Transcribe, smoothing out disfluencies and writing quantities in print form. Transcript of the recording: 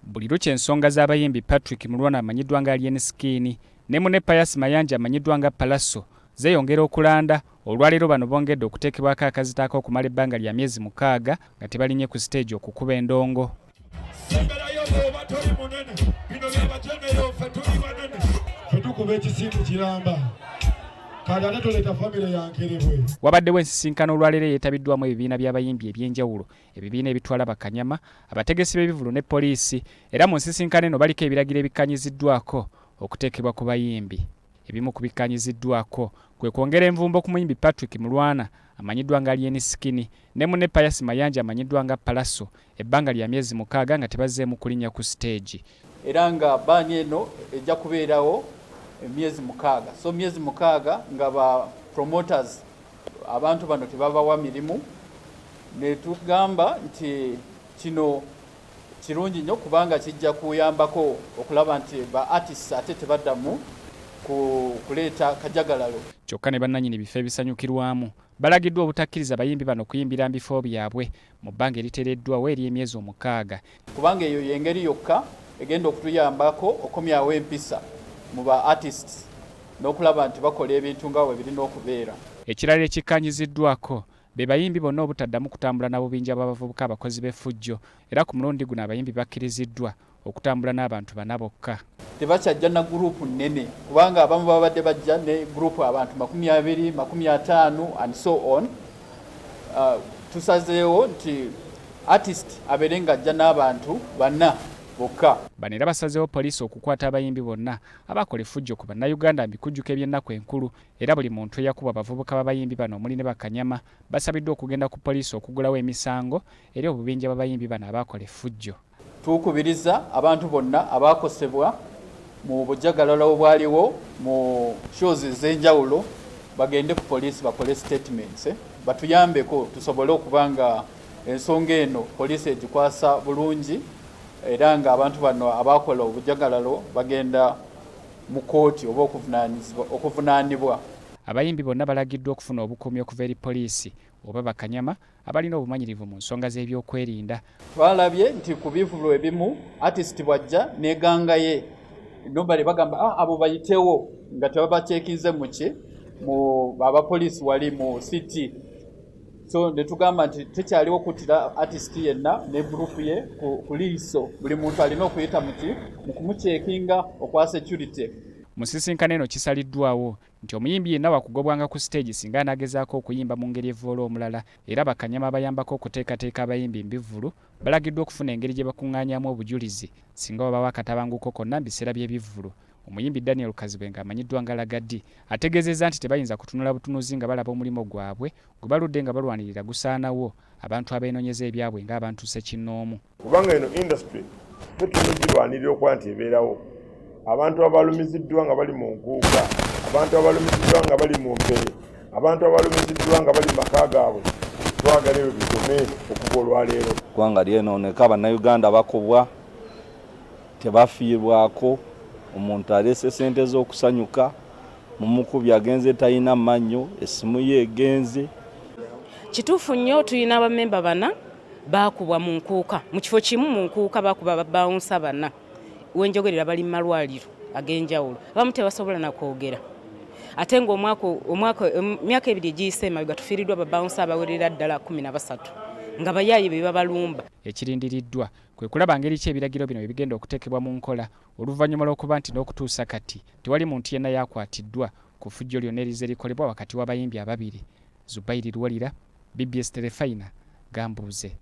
Buli lukya ensonga z'abayimbi Patrick Mulwana amanyiddwa nga Alien Skin ne munne Pius Mayanja amanyiddwa nga Palaso zeeyongera okulanda. Olwaleero bano bongedde okuteekebwako akazitaako okumala ebbanga lya myezi 6 nga tebalinye ku stage okukuba endongo. Wabaddewo ensisinkano olwaleero yeetabiddwamu ebibiina by'abayimbi eby'enjawulo, ebibiina ebitwala bakanyama, abategesi b'ebivulu ne poliisi, era mu nsisinkano eno baliko ebiragiro ebikkanyiziddwako okuteekebwa ku bayimbi. Ebimu ku bikkanyiziddwako kwe kwongera envumbo ku muyimbi Patrick Mulwana amanyiddwa nga Alien Skin ne munne Pius Mayanja amanyiddwa nga Palaso ebbanga lya myezi 6 nga tebazzeemu kulinnya ku stage. Era nga bbaanyi eno ejja kubeerawo emyezi 6. So myezi 6 nga ba promoters abantu bano tebabawa mirimu. Ne tugamba nti kino kirungi nnyo kubanga kijja kuyambako okulaba nti ba artists ate tebaddamu kuleeta kajagalalo. Kyokka ne bannannyini bifo ebisanyukirwamu balagiddwa obutakkiriza bayimbi bano kuyimbira mu bifo byabwe mu bbanga eriteereddwawo ery'emyezi 6. Kubanga eyo y'engeri yokka egenda okutuyambako okomyawo empisa mu ba artists n'okulaba nti bakola ebintu nga bwe birina okubeera. Ekirala ekikkanyiziddwako be bayimbi bonna obutaddamu kutambula n'abubinja b'abavubuka abakozi b'effujjo, era ku mulundi guno abayimbi bakkiriziddwa okutambula n'abantu bana bokka. Tebakyajja na gurupu nnene kubanga abamu babadde bajja ne gurupu abantu 20, 50 and so on. Tusazeewo nti artist abeere ng'ajja n'abantu bana bokka. Bano era basazeewo poliisi okukwata abayimbi bonna abakola effujjo ku bannayuganda mbikujjuko eby'ennaku enkulu, era buli muntu eyakubwa abavubuka b'abayimbi bano omuli ne bakanyama basabiddwa okugenda ku poliisi okugulawo emisango eri obubinja b'abayimbi bano abakola effujjo. Tukubiriza abantu bonna abakosebwa mu bujagalalo obwaliwo mu shows ez'enjawulo bagende ku poliisi bakole statements, batuyambeko tusobole okubanga ensonga eno poliisi egikwasa bulungi era nga abantu bano abakola obujagalalo bagenda mu kooti oba okuvunaanibwa. Abayimbi bonna balagiddwa okufuna obukuumi okuva eri poliisi oba bakanyama abalina obumanyirivu mu nsonga z'ebyokwerinda. Twalabye nti ku bivulu ebimu artist bwajja n'egangaye nobali bagamba abo bayitewo nga tebabaceekinze mu abapoliisi wali mu city. So ne tugamba nti tekyaliwo kuttira artist yenna ne group ye ku liiso. Buli muntu alina okuyita mu kumuceekinga okwa security. Mu nsisinkano eno kisaliddwawo nti omuyimbi yenna wakugobwanga ku stage singa anagezaako okuyimba mu ngeri evvoola omulala, era bakanyama abayambako okuteekateeka abayimbi mbivvulu balagiddwa okufuna engeri gye bakuŋŋaanyaamu obujulizi singa wabawo akatabanguko konna mu biseera by'ebivvulu. Omuyimbi Daniel Kazibwe amanyiddwa nga Lagadi ategeezezza nti tebayinza kutunula butunuzi nga balaba omulimo gwabwe gwe baludde nga balwanirira gusaanawo abantu abeenoonyeza ebyabwe ng'abantu ssekinnoomu. Kubanga eno industry tetulugirwanirira okuba nti ebeerawo. Abantu abalumiziddwa nga bali mu nkuuka, abantu abalumiziddwa nga bali mu mpere, abantu abalumiziddwa nga bali mu maka gaabwe, twagala ebyo bitume okuva olwaleero. Ggwanga lyenooneka, bannayuganda bakubwa tebafiirwako. Omuntu aleese ssente z'okusanyuka, mumukubi agenze talina mannyo, essimu ye egenze. Kituufu nnyo tulina abamemba 4 baakubwa mu nkuuka, mu kifo kimu mu nkuuka bakuba babawunsa 4. Wenjogerera bali mu malwaliro ag'enjawulo, abamu tebasobola na kwogera. Ate emyaka 2 egiyise emabega tufiiriddwa babawunsa abawerera ddala 13 nga bayaayi be babalumba. Ekirindiriddwa kwe kulaba ngeri ki ebiragiro bino ebigenda okuteekebwa mu nkola oluvannyuma lw'okuba nti n'okutuusa kati tewali muntu yenna yakwatiddwa ku ffujjo lyonna erize likolebwa wakati w'abayimbi ababiri. Zubairi Lwalira, BBS Telefayina, Gambuuze.